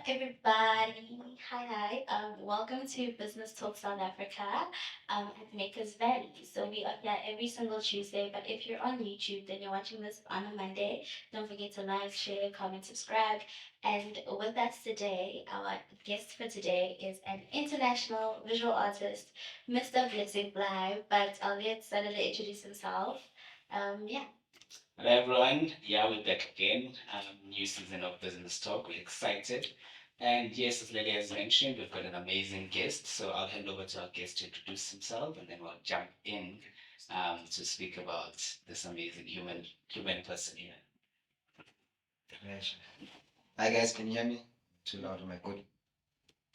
everybody. Hi. Welcome to Business Talk South Africa at Makers Valley. So we are here every single Tuesday, but if you're on YouTube, then you're watching this on a Monday. Don't forget to like, share, comment, subscribe. And with us today, our guest for today is an international visual artist, Mr. Blessing Blaai. But I'll let Senator introduce himself. Yeah. Hello everyone, yeah, we're back again. New season of Business Talk. We're excited. And yes, as Lily has mentioned, we've got an amazing guest. So I'll hand over to our guest to introduce himself and then we'll jump in to speak about this amazing human person here. Right. Hi guys, can you hear me? Too loud, am I good?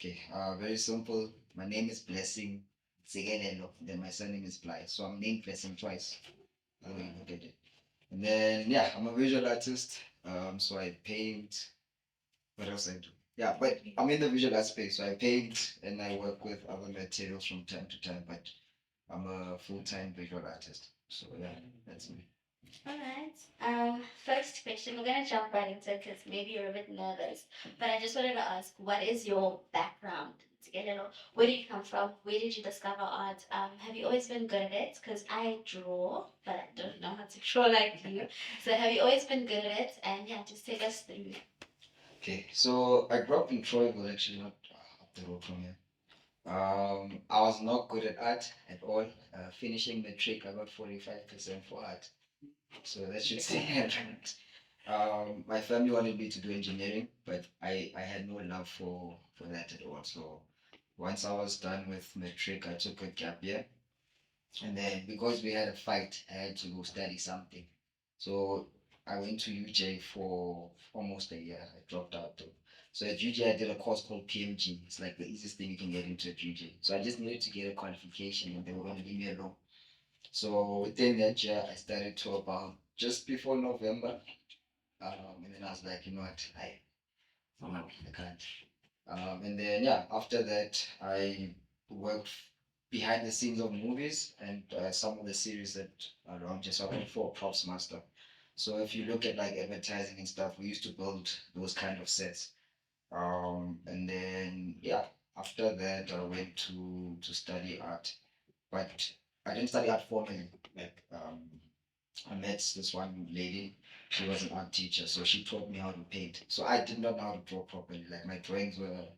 Okay, very simple. My name is Blessing Zigelelo, then my surname is Blaai. So I'm named Blessing twice. Oh, you get it. And then yeah, I'm a visual artist. So I paint. What else I do? Yeah, but I'm in the visual art space, so I paint and I work with other materials from time to time, but I'm a full-time visual artist. So yeah, that's me. All right. First question, we're gonna jump right into it because maybe you're a bit nervous, but I just wanted to ask, what is your background? To get to know, where do you come from? Where did you discover art? Have you always been good at it? Because I draw, but I don't know how to draw like you. So have you always been good at it? And yeah, just take us through. Okay, so I grew up in Troyville, actually, not up the road from here. I was not good at art at all. Finishing matric, I got 45% for art. So that should say it. My family wanted me to do engineering, but I had no love for that at all. So once I was done with matric, I took a gap year. And then because we had a fight, I had to go study something. So I went to UJ for almost a year. I dropped out though. So at UJ, I did a course called PMG. It's like the easiest thing you can get into at UJ. So I just needed to get a qualification and they were going to leave me alone. So within that year, I started to about just before November. And then I was like, you know what, no, I can't. And then yeah, after that, I worked behind the scenes of movies and some of the series that are around just working for props master. So if you look at like advertising and stuff, we used to build those kind of sets. And then yeah, after that, I went to study art, but I didn't study art formally. Like I met this one lady. She was an art teacher, so she taught me how to paint. So I did not know how to draw properly. Like my drawings were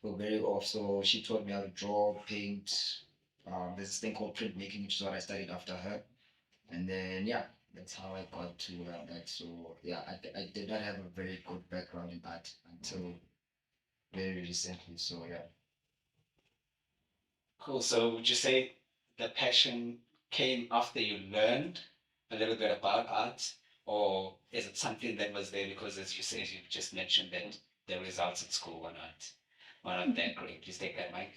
were very off. So she taught me how to draw, paint. There's this thing called printmaking, which is what I studied after her. And then yeah, that's how I got to that. So yeah, I did not have a very good background in art until very recently. So yeah. Cool. So would you say the passion came after you learned a little bit about art, or is it something that was there because, as you said, you just mentioned that the results at school were not that great. Please take that mic.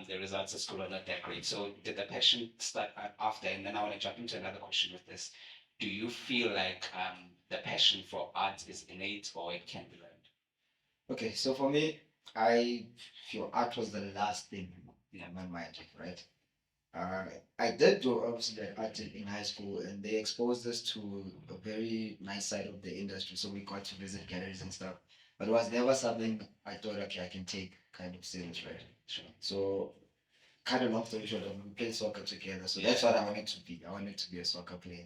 The results at school are not that great. So did the passion start after? And then I want to jump into another question with this. Do you feel like the passion for art is innate or it can be learned? Okay, so for me, I feel art was the last thing in my mind, right? Uh, I did do obviously like art in high school, and they exposed us to a very nice side of the industry. So we got to visit galleries and stuff. But it was never something I thought, okay, I can take kind of serious, right? Sure. So kind of long story short, we played soccer together. So that's what I wanted to be. I wanted to be a soccer player,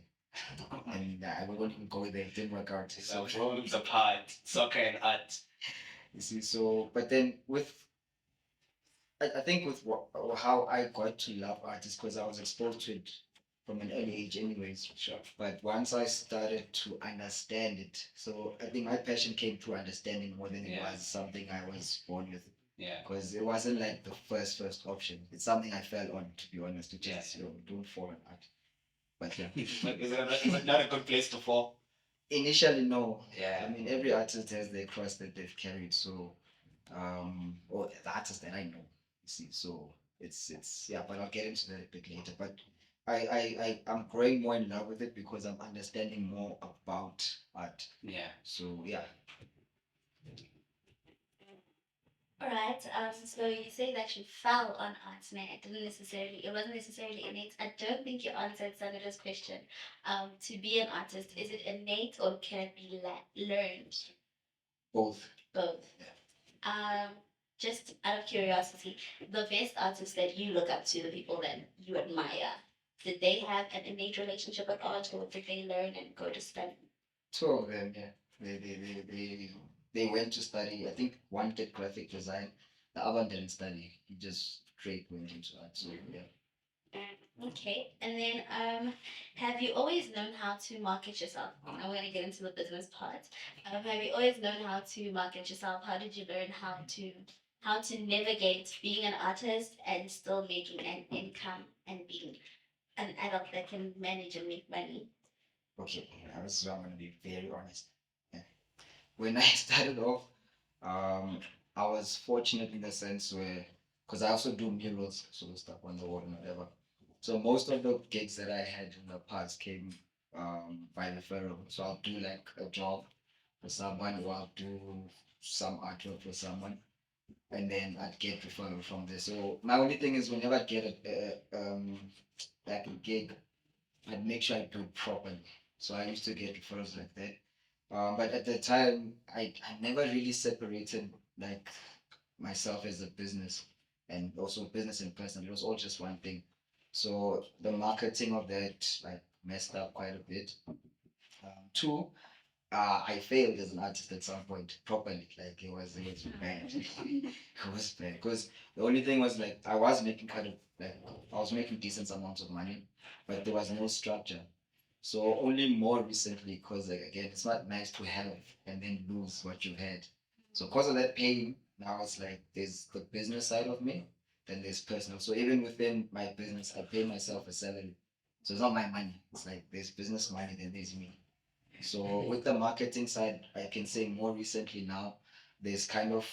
and I wouldn't even go there. It didn't work out. So worlds apart, soccer and art. You see, so but then with I think with what, or how I got to love art is because I was exposed to it from an early age, anyways. Sure. But once I started to understand it, so I think my passion came through understanding more than it was something I was born with. Yeah. Because it wasn't like the first option. It's something I fell on, to be honest. Which is, don't fall on art. But yeah. But is it not a good place to fall? Initially, no. Yeah. I mean, every artist has their cross that they've carried. So, or the artist that I know, you see. So it's yeah, but I'll get into that a bit later. But I'm growing more in love with it because I'm understanding more about art. Yeah. So yeah. All right. So you say that you fell on art, and it wasn't necessarily innate. I don't think you answered Sandra's question. To be an artist, is it innate or can it be learned? Both. Both. Just out of curiosity, the best artists that you look up to, the people that you admire, did they have an innate relationship with art, or did they learn and go to study? Two of them, yeah. They went to study. I think one did graphic design, the other one didn't study. He just straight went into art. So yeah. Okay, and then have you always known how to market yourself? I'm gonna get into the business part. Have you always known how to market yourself? How did you learn how to navigate being an artist and still making an income and being an adult that can manage and make money? Okay, now this is where I'm gonna be very honest. Yeah. When I started off, um, I was fortunate in the sense where, because I also do murals, sort of stuff on the wall and whatever. So most of the gigs that I had in the past came by referral. So I'll do like a job for someone, or I'll do some artwork for someone, and then I'd get referral from there. So my only thing is whenever I get like a gig, I'd make sure I do it properly. So I used to get referrals like that. But at the time, I never really separated like myself as a business and also business and personal. It was all just one thing. So the marketing of that like messed up quite a bit. Two, I failed as an artist at some point properly. Like it was bad. It was bad because the only thing was like I was making kind of like I was making decent amounts of money, but there was no structure. So only more recently, because like again, it's not nice to have and then lose what you had. So because of that pain, now it's like there's the business side of me, then there's personal. So even within my business, I pay myself a salary. So it's not my money. It's like there's business money, then there's me. So with the marketing side, I can say more recently now, there's kind of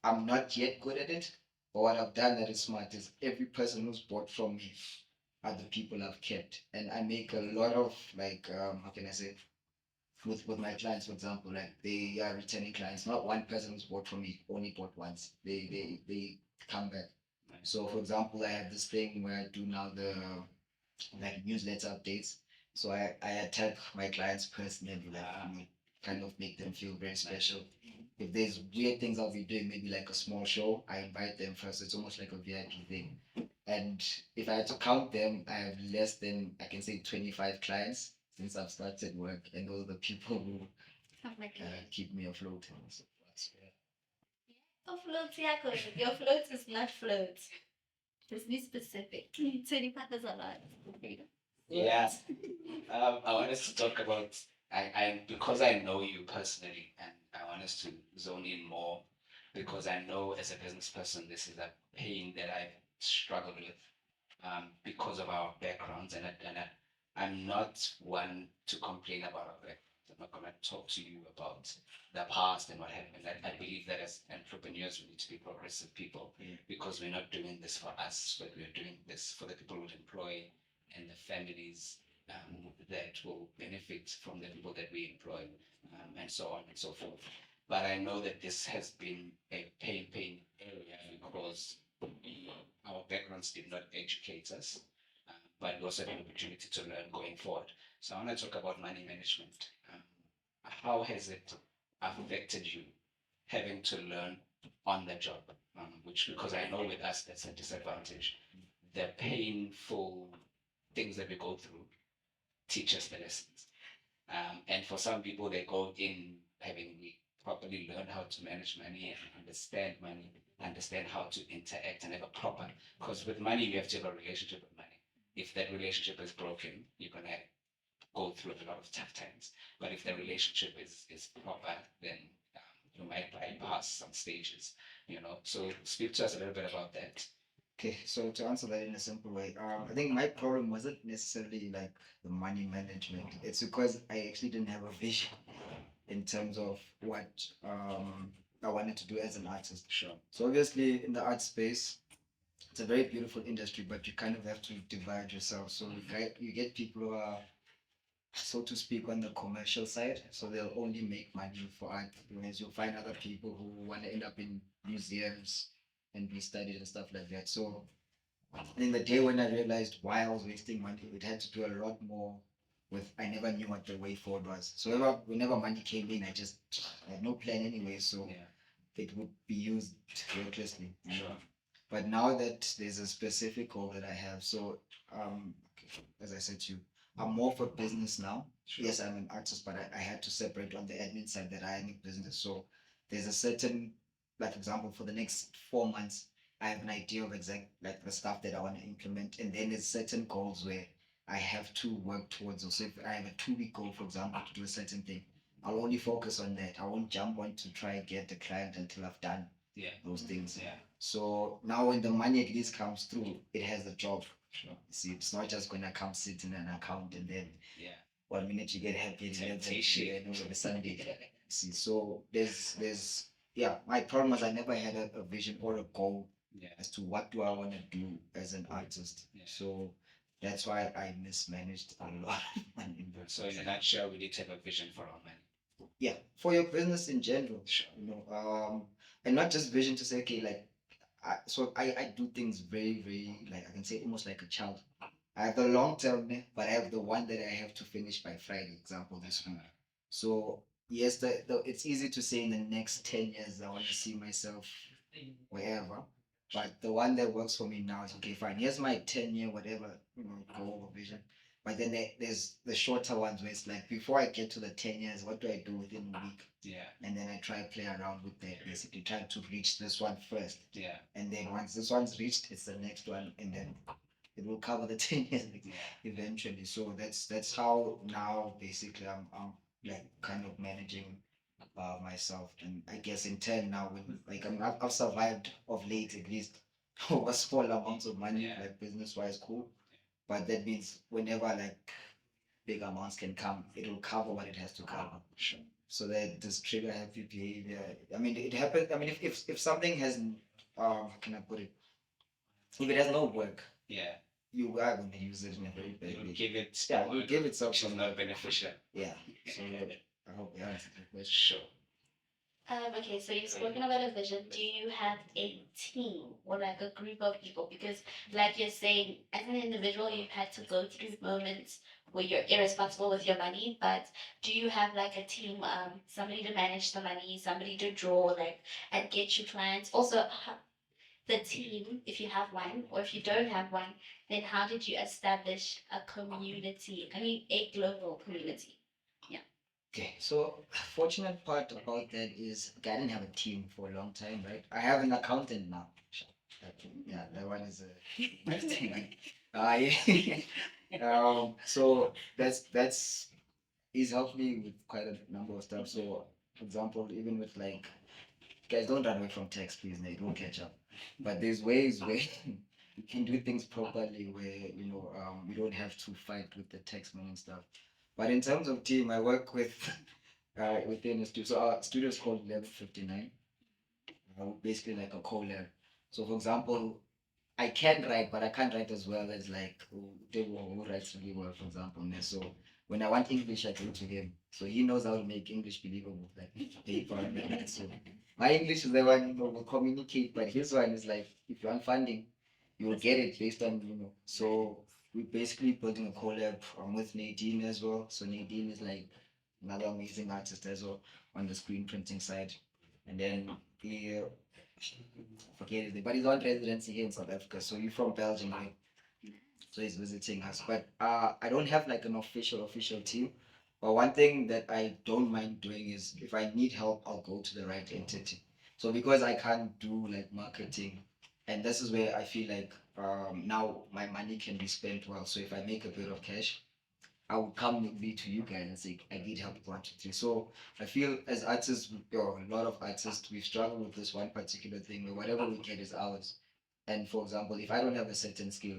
I'm not yet good at it. But what I've done that is smart is every person who's bought from me are the people I've kept. And I make a lot of like how can I say with my clients, for example, like they are returning clients. Not one person who's bought from me only bought once. They come back. So for example, I have this thing where I do now the like newsletter updates. So I attack my clients personally, like kind of make them feel very special. If there's weird things I'll be doing, maybe like a small show, I invite them first. It's almost like a VIP thing. And if I had to count them, I have less than I can say 25 clients since I've started work, and those are the people who Oh my keep me afloat. So yeah. Oh, floats, yeah, your float is not float. Just be specific. 25 is a lot. Yeah. I want us to talk about I because I know you personally, and I want us to zone in more because I know as a business person this is a pain that I've struggled with because of our backgrounds, I'm not one to complain about our backgrounds. I'm not going to talk to you about the past and what happened. I believe that as entrepreneurs, we need to be progressive people because we're not doing this for us, but we're doing this for the people who employ and the families that will benefit from the people that we employ, and so on and so forth. But I know that this has been a pain area because our backgrounds did not educate us, but we also have an opportunity to learn going forward. So I want to talk about money management. How has it affected you having to learn on the job? Which, because I know with us, that's a disadvantage. The painful things that we go through teach us the lessons. And for some people, they go in having properly learned how to manage money and understand money, understand how to interact and have a proper. Because with money, you have to have a relationship with money. If that relationship is broken, you're gonna go through a lot of tough times. But if the relationship is proper, then you might bypass some stages. So speak to us a little bit about that. Okay, so to answer that in a simple way, I think my problem wasn't necessarily like the money management. It's because I actually didn't have a vision in terms of what I wanted to do as an artist. Sure. So obviously in the art space, it's a very beautiful industry, but you kind of have to divide yourself. So you get people who are, so to speak, on the commercial side. So they'll only make money for art. Whereas you'll find other people who want to end up in museums and be studied and stuff like that. So in the day when I realized why I was wasting money, it had to do a lot more I never knew what the way forward was. So whenever money came in, I had no plan anyway, so Yeah. it would be used recklessly. Sure. But now that there's a specific goal that I have, so as I said to you, I'm more for business now. Sure. Yes, I'm an artist, but I had to separate on the admin side that I am in business. So there's a certain, like example, for the next 4 months, I have an idea of exact like the stuff that I want to implement, and then there's certain goals where I have to work towards. So if I have a 2 week goal, for example, to do a certain thing, I'll only focus on that. I won't jump on to try and get the client until I've done Yeah. those things. Yeah. So now when the money at least comes through, it has a job. Sure. See, it's not just gonna come sit in an account and then Yeah. 1 minute you get happy and then Temptation. and all of a sudden see. So there's yeah, my problem was I never had a vision or a goal Yeah. as to what do I want to do as an artist. Yeah. So that's why I mismanaged a lot of money. So in a nutshell, we need to have a vision for our money. Yeah, for your business in general, Sure. and not just vision to say, okay, like, I do things very, very, like, I can say almost like a child. I have the long term, but I have the one that I have to finish by Friday, example, this week. So, yes, it's easy to say in the next 10 years, I want to see myself wherever. But the one that works for me now is okay, fine. Here's my 10-year, whatever, goal or vision. But then there's the shorter ones where it's like, before I get to the 10 years, what do I do within a week? Yeah. And then I try to play around with that, basically try to reach this one first. Yeah. And then once this one's reached, it's the next one. And then it will cover the 10 years eventually. So that's how now basically I'm like kind of managing myself. And I guess in turn now, when like I've survived of late at least over small amounts of money, Yeah. like business wise, cool. But that means whenever like big amounts can come, it will cover what it has to cover. Sure. So that this trigger happy behavior. I mean, it happens. I mean, if something has, how can I put it? If it has no work, Yeah. you are going to use it in a very bad You way. give it. Yeah, you give it Which is something. not beneficial. Yeah. So I hope you answered the question. Sure. Okay, so you've spoken about a vision. Do you have a team or like a group of people? Because, like you're saying, as an individual, you've had to go through moments where you're irresponsible with your money. But do you have like a team, somebody to manage the money, somebody to draw, like, and get you clients? Also, the team, if you have one, or if you don't have one, then how did you establish a community? I mean, a global community. Okay, so fortunate part about that is okay, I didn't have a team for a long time, right? I have an accountant now. Yeah, that one is a thing. Yeah. So that's he's helped me with quite a number of stuff. So, for example, even with like guys, don't run away from text, please. It won't catch up. But there's ways where you can do things properly, where you don't have to fight with the textman and stuff. But in terms of team, I work with within the studio. So our studio is called 1159. Basically like a co-lab. So for example, I can write, but I can't write as well as like who writes really well, for example. So when I want English, I go to him. So he knows how to make English believable, like paper and that. So my English is the one will communicate, but his one is like if you want funding, you will get it based on. So we're basically building a collab with Nadine as well. So Nadine is like another amazing artist as well on the screen printing side. And then he forget it, but he's on residency here in South Africa. So you're from Belgium, right? So he's visiting us. But I don't have like an official team. But one thing that I don't mind doing is if I need help, I'll go to the right entity. So because I can't do like marketing, and this is where I feel like now my money can be spent well. So if I make a bit of cash, I would come with me to you guys and say, I need help, 1, 2, 3. So I feel as artists, or a lot of artists, we struggle with this one particular thing where whatever we get is ours. And for example, if I don't have a certain skill,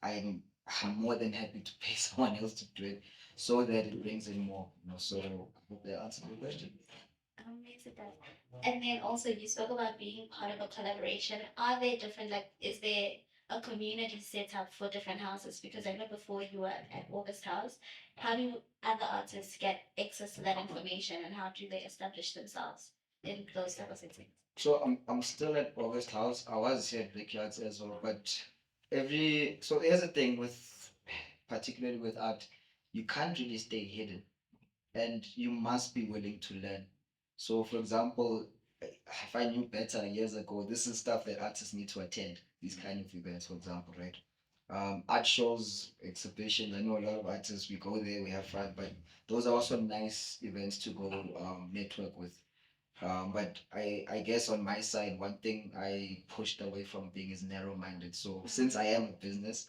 I'm more than happy to pay someone else to do it so that it brings in more. So I hope that answered your question. Amazing. And then also you spoke about being part of a collaboration. Are there different, like, is there a community set up for different houses? Because I know before you were at August House, how do other artists get access to that information and how do they establish themselves in those type of settings? So I'm still at August House. I was here at Brickyards as well, but so here's the thing with particularly with art, you can't really stay hidden, and you must be willing to learn. So, for example, if I knew better years ago, this is stuff that artists need to attend, these kind of events, for example, right? Art shows, exhibitions. I know a lot of artists, we go there, we have fun, but those are also nice events to go network with. But I guess on my side, one thing I pushed away from being is narrow-minded. So since I am a business,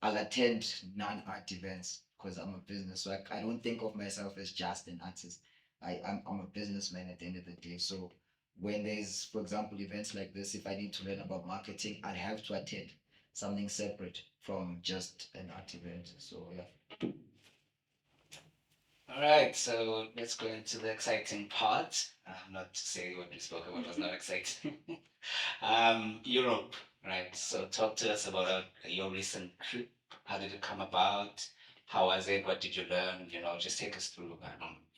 I'll attend non-art events because I'm a business. So I don't think of myself as just an artist. I'm a businessman at the end of the day. So when there's, for example, events like this, if I need to learn about marketing, I have to attend something separate from just an art event. So yeah. All right, so let's go into the exciting part. Not to say what we spoke about was not exciting. Europe, right? So talk to us about your recent trip. How did it come about? How was it? What did you learn? Just take us through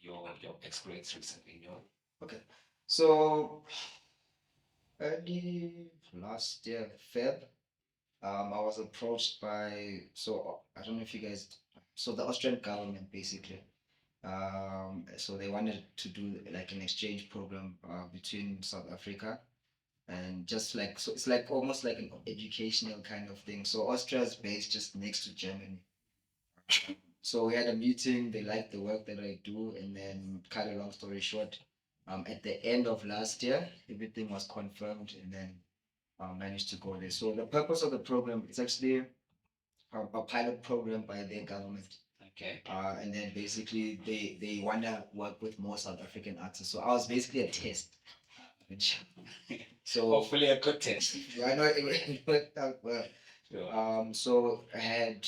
your experience recently in Europe. Okay. So early last year, Feb, I was approached by, so I don't know if you guys, so the Austrian government basically, so they wanted to do like an exchange program between South Africa and just like, so it's like almost like an educational kind of thing. So Austria is based just next to Germany. So we had a meeting, they liked the work that I do, and then cut a long story short, at the end of last year, everything was confirmed, and then managed to go there. So the purpose of the program is actually a pilot program by their government. Okay. And then basically they wanna work with more South African artists. So I was basically a test. Which, so Hopefully a good test. yeah, I know it worked out well. Sure. So I had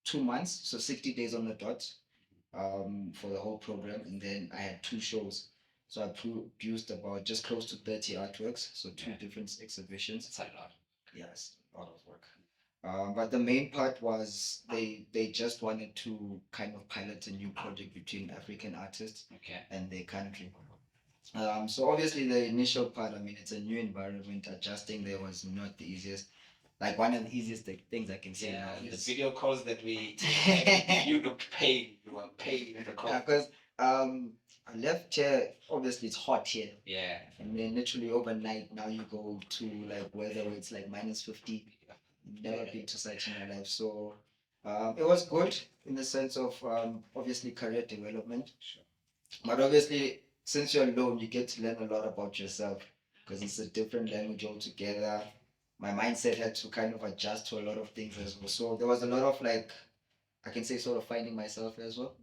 2 months, so 60 days on the dot, for the whole program, and then I had two shows. So I produced about just close to 30 artworks, so two Yeah. different exhibitions. It's a lot. Yes, a lot of work. But the main part was they just wanted to kind of pilot a new project between African artists Okay. and their country. So obviously the initial part, I mean, it's a new environment. Adjusting there was not the easiest. Like one of the easiest things I can say Yeah, now the is video calls that we you looked pain. You were pain in the call. yeah, because I left here. Obviously, it's hot here, Yeah. and then literally overnight now you go to like weather where it's like -50. Never been to such in my life. So it was good in the sense of obviously career development. Sure. But obviously, since you're alone, you get to learn a lot about yourself because it's a different language altogether. My mindset had to kind of adjust to a lot of things as well. So there was a lot of like, I can say, sort of finding myself as well.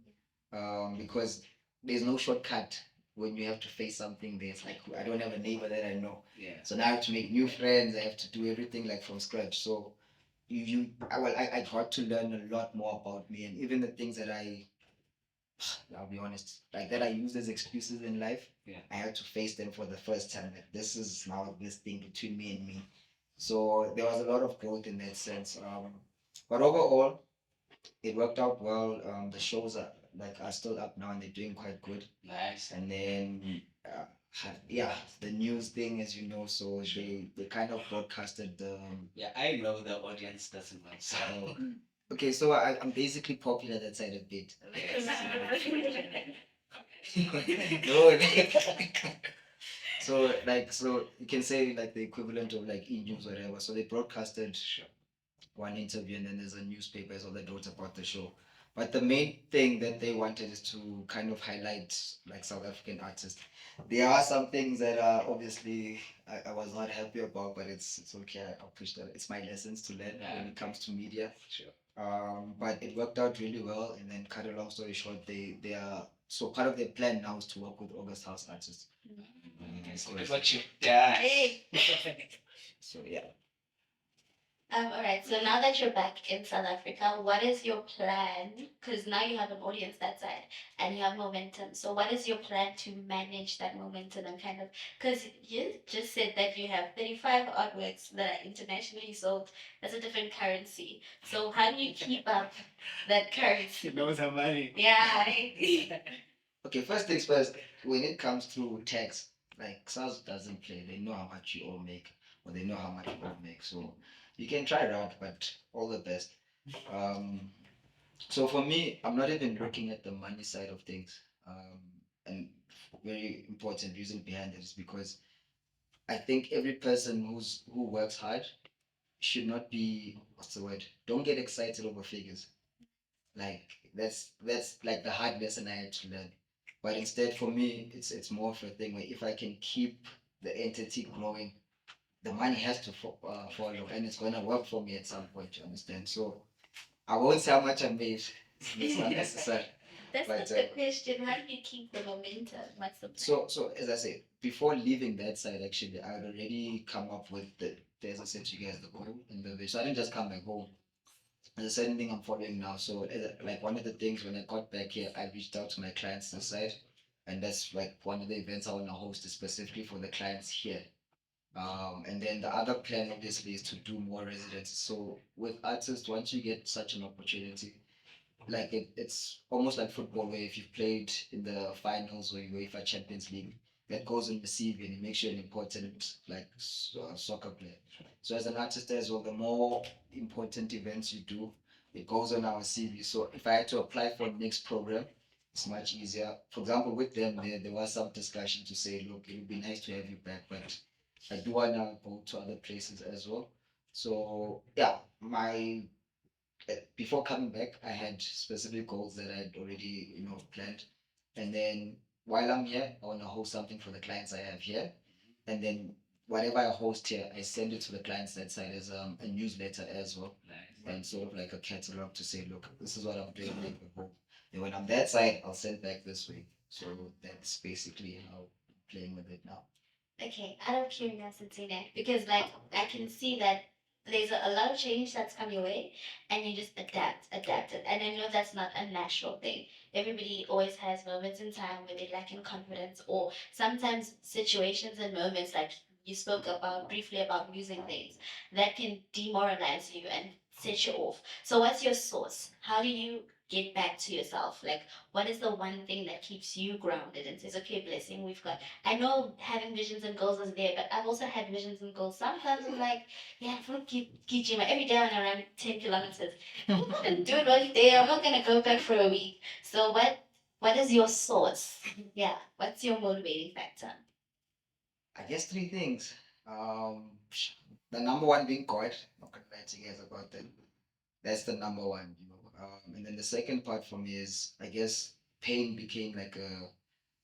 Because there's no shortcut when you have to face something there. It's like I don't have a neighbor that I know. Yeah. So now I have to make new friends. I have to do everything like from scratch. So I got to learn a lot more about me, and even the things that I'll be honest, like that I use as excuses in life. Yeah. I had to face them for the first time. Like this is now this thing between me and me. So there was a lot of growth in that sense. But overall, it worked out well. The shows are still up now and they're doing quite good. Nice. And then yeah, the news thing, as you know, so they kind of broadcasted the. Yeah, I know the audience doesn't know. So. Okay, so I'm basically popular that side a bit. No. So you can say like the equivalent of like e-news or whatever. So they broadcasted one interview and then there's a newspaper as well that wrote about the show. But the main thing that they wanted is to kind of highlight like South African artists. There are some things that are obviously I was not happy about, but it's okay. I'll push that. It's my lessons to learn when it comes to media. Sure. But it worked out really well. And then, cut a long story short, they are so part of their plan now is to work with August House artists. Look at what you've done. Hey. So yeah. All right. So now that you're back in South Africa, what is your plan? Because now you have an audience that side and you have momentum. So what is your plan to manage that momentum and kind of? Because you just said that you have 35 artworks that are internationally sold. That's a different currency. So how do you keep up that currency? He knows her money. Yeah. Okay, first things first, when it comes to tax, like SARS doesn't play. They know how much you all make, or they know how much you all make. So you can try it out, but all the best. Um, So for me, I'm not even looking at the money side of things. And very important reason behind it is because I think every person who works hard should not be, what's the word? Don't get excited over figures. Like that's like the hard lesson I had to learn. But instead, for me, it's more of a thing where if I can keep the entity growing, the money has to follow, and it's gonna work for me at some point. You understand? So I won't say how much I made. It's not necessary. That's But not the question. How do you keep the momentum? What's the plan? so as I said, before leaving that side, actually, I had already come up with as I said to you guys, the goal and the vision. So I didn't just come back home. There's a certain thing I'm following now. So like one of the things when I got back here, I reached out to my clients this side, and that's like one of the events I want to host is specifically for the clients here. And then the other plan obviously is to do more residencies. So with artists, once you get such an opportunity, like it's almost like football where if you've played in the finals or UEFA Champions League, that goes on the CV and it makes you an important like soccer player. So as an artist as well, the more important events you do, it goes on our CV. So if I had to apply for the next program, it's much easier. For example, with them, there was some discussion to say, look, it would be nice to have you back, but I do want to go to other places as well. So yeah, my before coming back, I had specific goals that I'd already, planned. And then while I'm here, I want to host something for the clients I have here. And then whatever I host here, I send it to the clients that side as a newsletter as well. Nice. And sort of like a catalog to say, look, this is what I'm doing. Like, and when I'm that side, I'll send back this way. So that's basically how I'm playing with it now. Okay, out of curiosity then, because like I can see that there's a lot of change that's come your way, and you just adapt it. And I know that's not a natural thing. Everybody always has moments in time where they lack in confidence, or sometimes situations and moments like you spoke about briefly about losing things that can demoralize you and set you off. So, what's your source? How do you get back to yourself? Like, what is the one thing that keeps you grounded and says, okay, Blessing, we've got I know having visions and goals is there, but I've also had visions and goals. Sometimes I'm like, yeah, I'm gonna keep gym. Every day I want to run 10 kilometers. I'm not gonna do it one day. I'm not gonna go back for a week. So what is your source? Yeah, what's your motivating factor? I guess three things. Um, the number one being God. Not gonna lie to you guys about that. That's the number one, and then the second part for me is, I guess, pain became like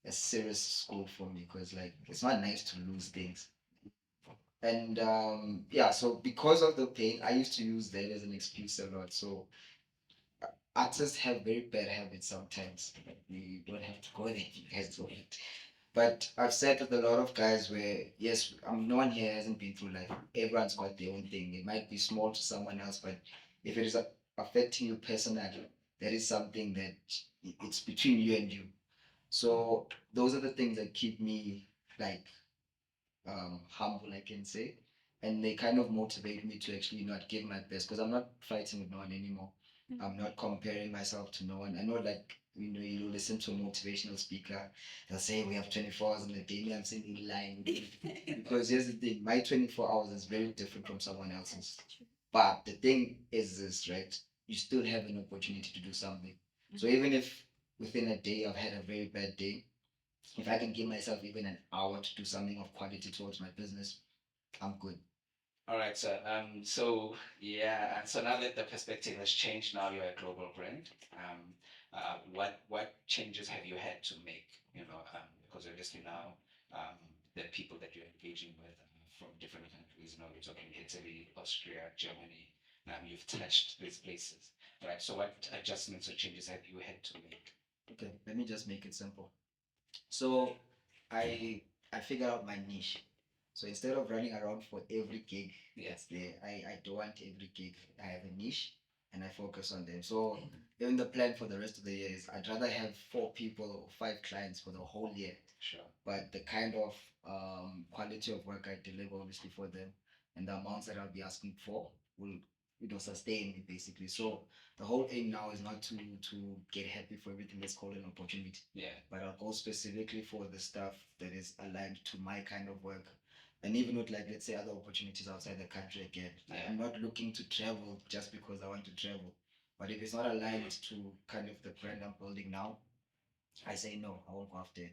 a serious school for me because like it's not nice to lose things. And yeah, so because of the pain, I used to use that as an excuse a lot. So artists have very bad habits sometimes. Like, we don't have to go there. You guys do it. But I've said with a lot of guys where, yes, no one here hasn't been through life. Everyone's got their own thing. It might be small to someone else, but if it is affecting you personally, that is something that it's between you and you. So those are the things that keep me like humble, I can say, and they kind of motivate me to actually not give my best because I'm not fighting with no one anymore. I'm not comparing myself to no one. I know, like, you listen to a motivational speaker, they'll say we have 24 hours in a day. Me, I'm saying they're lying because here's the thing: my 24 hours is very different from someone else's. But the thing is this, right? You still have an opportunity to do something. So even if within a day I've had a very bad day, if I can give myself even an hour to do something of quality towards my business, I'm good. All right, sir. So yeah, and so now that the perspective has changed, now you're a global brand. What changes have you had to make? Because obviously now, the people that you're engaging with are from different countries. We're talking Italy, Austria, Germany. You've touched these places, right? So what adjustments or changes have you had to make? Okay, let me just make it simple. So I I figured out my niche. So instead of running around for every gig that's there, I don't want every gig. I have a niche and I focus on them. So even the plan for the rest of the year is I'd rather have 4 people or 5 clients for the whole year. Sure. But the kind of quality of work I deliver obviously for them and the amounts that I'll be asking for will sustain me basically. So the whole aim now is not to get happy for everything that's called an opportunity. Yeah. But I'll go specifically for the stuff that is aligned to my kind of work. And even with, like, let's say, other opportunities outside the country again. Yeah. I'm not looking to travel just because I want to travel. But if it's not aligned to kind of the brand I'm building now, I say no, I won't go after it.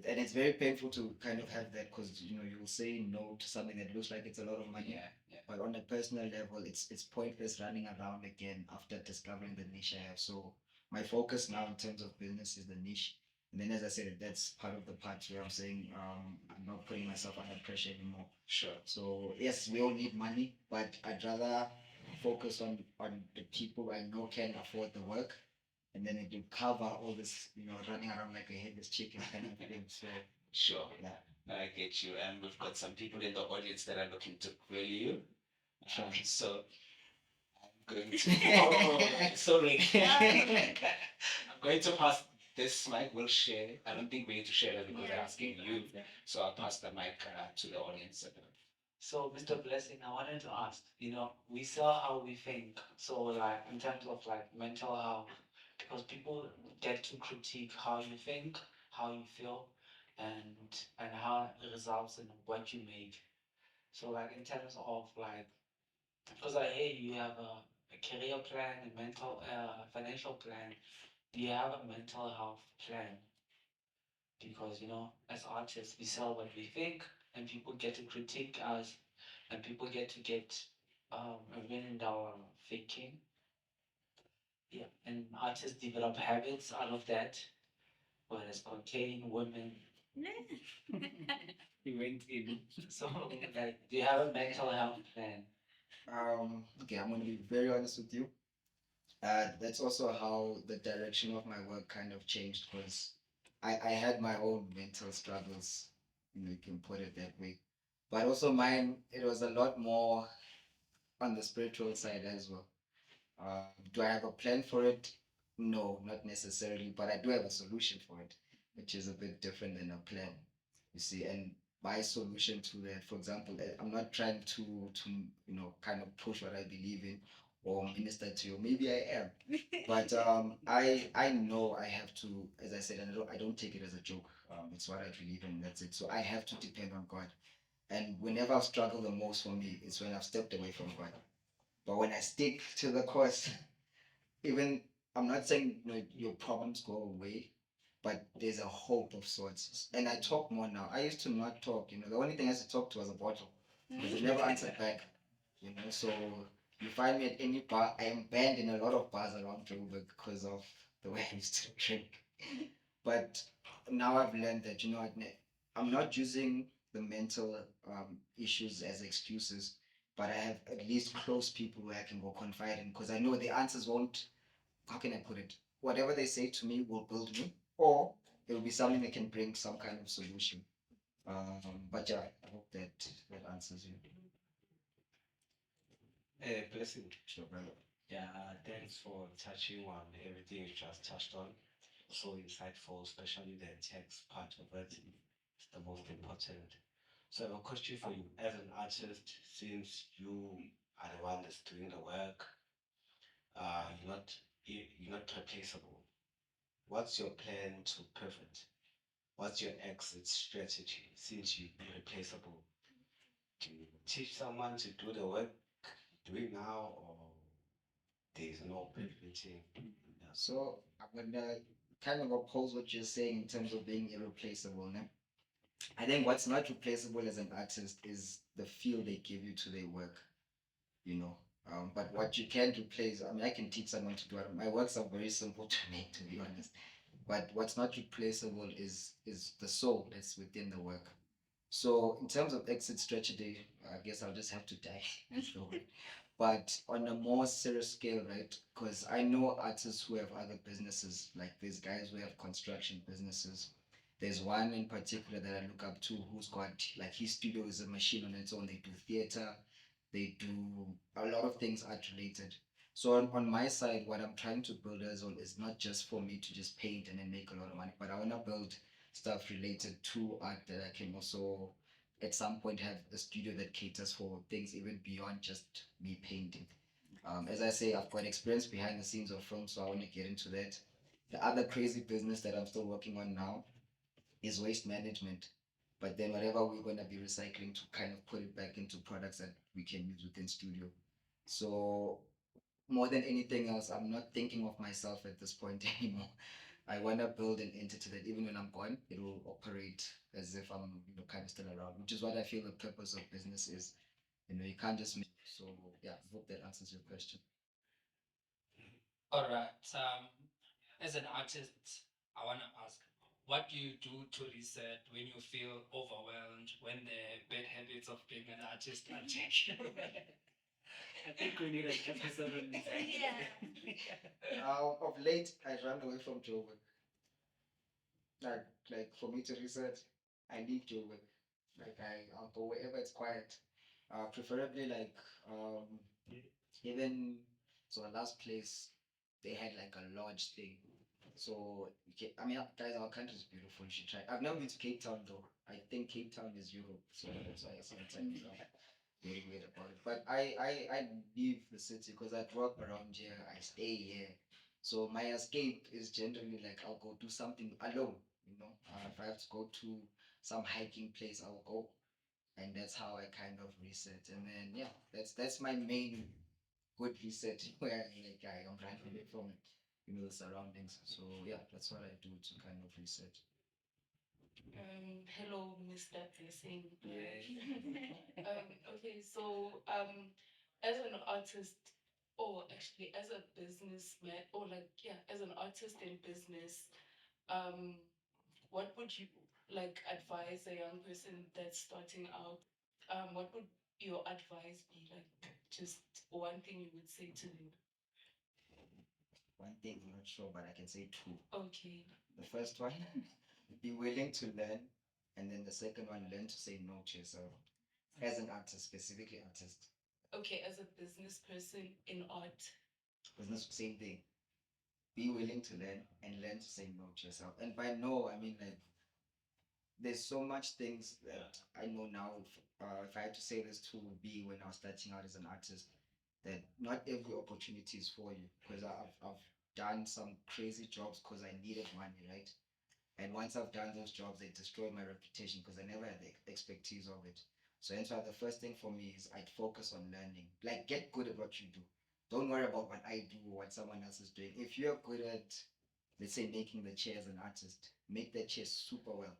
And it's very painful to kind of have that because you will say no to something that looks like it's a lot of money. Yeah, yeah. But on a personal level, it's pointless running around again after discovering the niche I have. So my focus now in terms of business is the niche. And then, as I said, that's part of the part where I'm saying I'm not putting myself under pressure anymore. Sure. So yes, we all need money, but I'd rather focus on the people I know can afford the work, and then it will cover all this, running around like a headless chicken kind of thing. So Sure. yeah, I get you. And we've got some people in the audience that are looking to grill you. sure. So I'm going to. Oh, sorry. I'm going to pass this mic. We'll share. I don't think we need to share that because they're asking you. So I'll pass the mic to the audience. So, Mr. Blessing, I wanted to ask, we saw how we think. So, like, in terms of like mental health, because people get to critique how you think, how you feel, and how it results in what you make. So, like, in terms of like, because I hear you have a career plan, a financial plan. Do you have a mental health plan? Because as artists, we sell what we think, and people get to critique us, and people get a win in our thinking. Yeah, and artists develop habits out of that, whether it's cocaine, women. He went in. So, like, do you have a mental health plan? Okay, I'm gonna be very honest with you. That's also how the direction of my work kind of changed because I had my own mental struggles, you can put it that way. But also mine, it was a lot more on the spiritual side as well. Do I have a plan for it? No, not necessarily, but I do have a solution for it, which is a bit different than a plan. You see, and my solution to that, for example, I'm not trying to kind of push what I believe in or minister to you. Maybe I am, but I know I have to, as I said, and I don't take it as a joke. It's what I believe in. That's it. So I have to depend on God. And whenever I've struggled the most for me, it's when I've stepped away from God. But when I stick to the course, even I'm not saying your problems go away, but there's a hope of sorts. And I talk more now. I used to not talk. The only thing I used to talk to was a bottle because it never answered back. So you find me at any bar. I am banned in a lot of bars around Joburg because of the way I used to drink. But now I've learned that I'm not using the mental issues as excuses, but I have at least close people where I can go confide in because I know the answers won't. How can I put it? Whatever they say to me will build me, or it will be something that can bring some kind of solution. But yeah, I hope that answers you. Blessing. Sure, brother. Yeah, thanks for touching on everything you just touched on. So insightful, especially the text part of it. It's the most important. So I have a question for you. As an artist, since you are the one that's doing the work, you're not replaceable. What's your plan to pivot? What's your exit strategy since you're irreplaceable? Do you teach someone to do the work you're doing now, or there's no pivoting? Yeah. So I'm gonna kind of oppose what you're saying in terms of being irreplaceable. No? I think what's not replaceable as an artist is the feel they give you to their work. You know. But what you can't replace, I mean, I can teach someone to do it. My works are very simple to make, to be honest. But what's not replaceable is the soul that's within the work. So in terms of exit strategy, I guess I'll just have to die. So, but on a more serious scale, right? Because I know artists who have other businesses, like these guys who have construction businesses. There's one in particular that I look up to who's got like his studio is a machine on its own. They do theater, they do a lot of things art related. So on my side, what I'm trying to build as well is not just for me to just paint and then make a lot of money, but I want to build stuff related to art that I can also at some point have a studio that caters for things even beyond just me painting. As I say, I've got experience behind the scenes of film, so I want to get into that. The other crazy business that I'm still working on now is waste management. But then whatever we're going to be recycling to kind of put it back into products that we can use within studio. So more than anything else, I'm not thinking of myself at this point anymore. I want to build an entity that even when I'm gone, it will operate as if I'm, kind of still around, which is what I feel the purpose of business is. You can't just make. So yeah, I hope that answers your question. All right. As an artist, I want to ask, what do you do to reset when you feel overwhelmed, when the bad habits of being an artist attack you? I think we need an episode on this. Of late, I run away from Joburg. Like for me to research, I leave Joburg. I'll go wherever it's quiet. Preferably like even so the last place they had like a lodge thing. So I mean, guys, our country is beautiful. You should try. I've never been to Cape Town though. I think Cape Town is Europe, so that's why sometimes I'm very weird about it. But I leave the city because I grew up around here. I stay here, so my escape is generally like I'll go do something alone. If I have to go to some hiking place, I'll go, and that's how I kind of reset. And then yeah, that's my main good reset where I'm running away from the surroundings. So yeah, that's what I do to kind of reset. Hello, Mr. Blessing. Yeah. Okay, so as an artist, or actually as a businessman, or like yeah, as an artist in business, um, what would you like advise a young person that's starting out? What would your advice be? Like just one thing you would say to them. One thing I'm not sure, but I can say two. Okay. The first one, be willing to learn, and then the second one, learn to say no to yourself. As an artist, specifically artist, Okay, as a business person in art. business, same thing. Be willing to learn and learn to say no to yourself. And by no, I mean like there's so much things that I know now. If I had to say this to be when I was starting out as an artist, that not every opportunity is for you. Because I've done some crazy jobs because I needed money, right? And once I've done those jobs, they destroy my reputation because I never had the expertise of it. So that's why the first thing for me is I'd focus on learning. Like get good at what you do. Don't worry about what I do or what someone else is doing. If you're good at, let's say, making the chair as an artist, make that chair super well.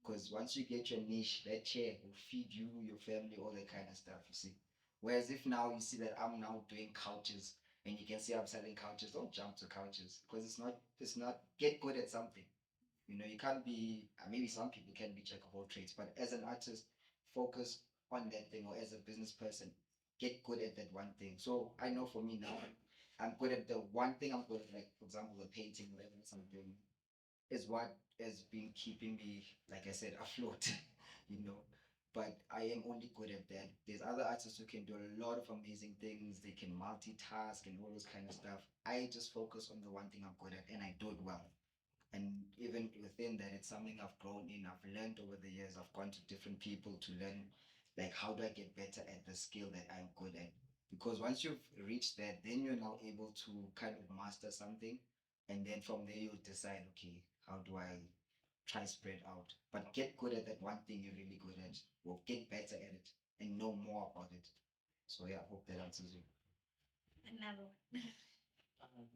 Because once you get your niche, that chair will feed you, your family, all that kind of stuff, you see. Whereas if now you see that I'm now doing couches and you can see I'm selling couches, don't jump to couches because it's not, get good at something. You can't be, maybe some people can be jack of all trades, but as an artist, focus on that thing, or as a business person, get good at that one thing. So I know for me now, I'm good at the one thing I'm good at, like, for example, the painting, whatever else I'm doing, is what has been keeping me, like I said, afloat, you know. But I am only good at that. There's other artists who can do a lot of amazing things. They can multitask and all those kind of stuff. I just focus on the one thing I'm good at and I do it well. And even within that, it's something I've grown in. I've learned over the years. I've gone to different people to learn, like, how do I get better at the skill that I'm good at? Because once you've reached that, then you're now able to kind of master something. And then from there, you'll decide, okay, how do I try spread out? But get good at that one thing you're really good at, or get better at it and know more about it. So, yeah, I hope that answers you. Another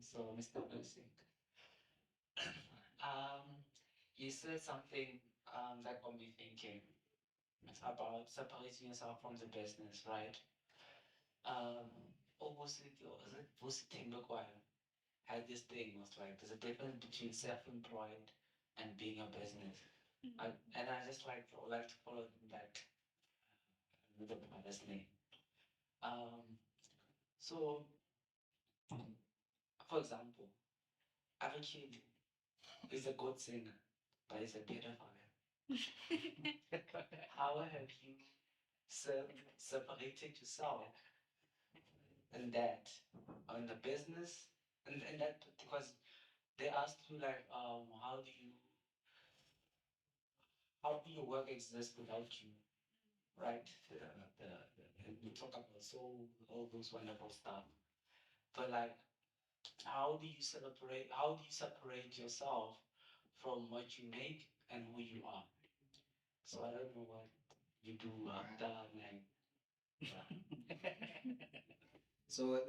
So, Mr. Blessing, um, you said something that got me thinking. It's about separating yourself from the business, right? Obviously, Vusi had this thing was like there's a difference between self-employed and being a business. And I just like to follow that with the brother's name. Um, so for example, Avicii is a good singer, but he's a pedophile. How have you separated yourself and that on the business and that because they asked you like how do your work exist without you, right? And we talk about soul, all those wonderful stuff. But like, how do you separate yourself from what you make and who you are? So I don't know what you do after like. So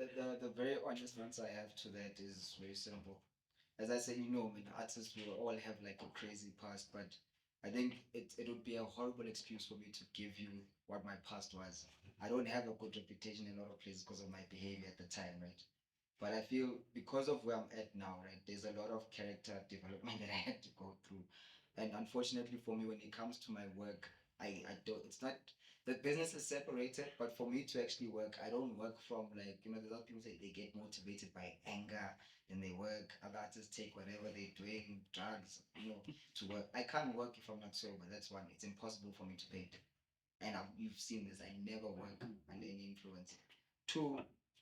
the very honest answer I have to that is very simple. As I said, I mean, artists will all have like a crazy past, but I think it would be a horrible excuse for me to give you what my past was. I don't have a good reputation in a lot of places because of my behavior at the time, right? But I feel because of where I'm at now, right, there's a lot of character development that I had to go through. And unfortunately for me, when it comes to my work, I don't, it's not, the business is separated, but for me to actually work, I don't work from like, there's a lot of people say they get motivated by anger and they work. Other artists take whatever they're doing, drugs, to work. I can't work if I'm not sober. That's one. It's impossible for me to paint. And you've seen this. I never work under any influence. Two,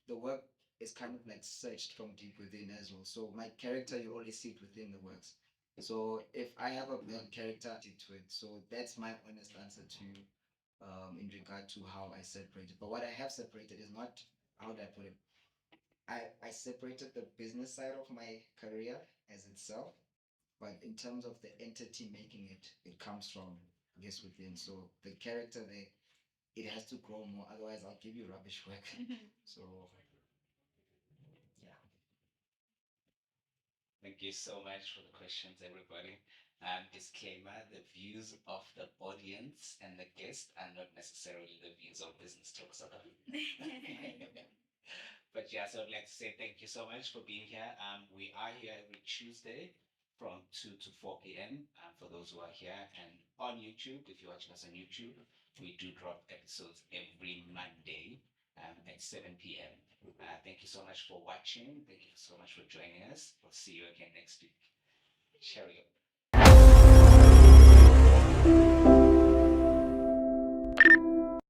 the work is kind of like searched from deep within as well. So my character, you always see it within the works. So if I have a character to it, so that's my honest answer to you, in regard to how I separated. But what I have separated is not, how do I put it? I separated the business side of my career as itself, but in terms of the entity making it, it comes from, I guess, within. So the character there, it has to grow more. Otherwise, I'll give you rubbish work. So yeah. Thank you so much for the questions, everybody. Disclaimer, the views of the audience and the guest are not necessarily the views of Business Talk South Africa. But yeah, so I'd like to say thank you so much for being here. We are here every Tuesday from 2 to 4 p.m. For those who are here and on YouTube, if you're watching us on YouTube, we do drop episodes every Monday at 7 p.m. Thank you so much for watching. Thank you so much for joining us. We'll see you again next week. Cheerio.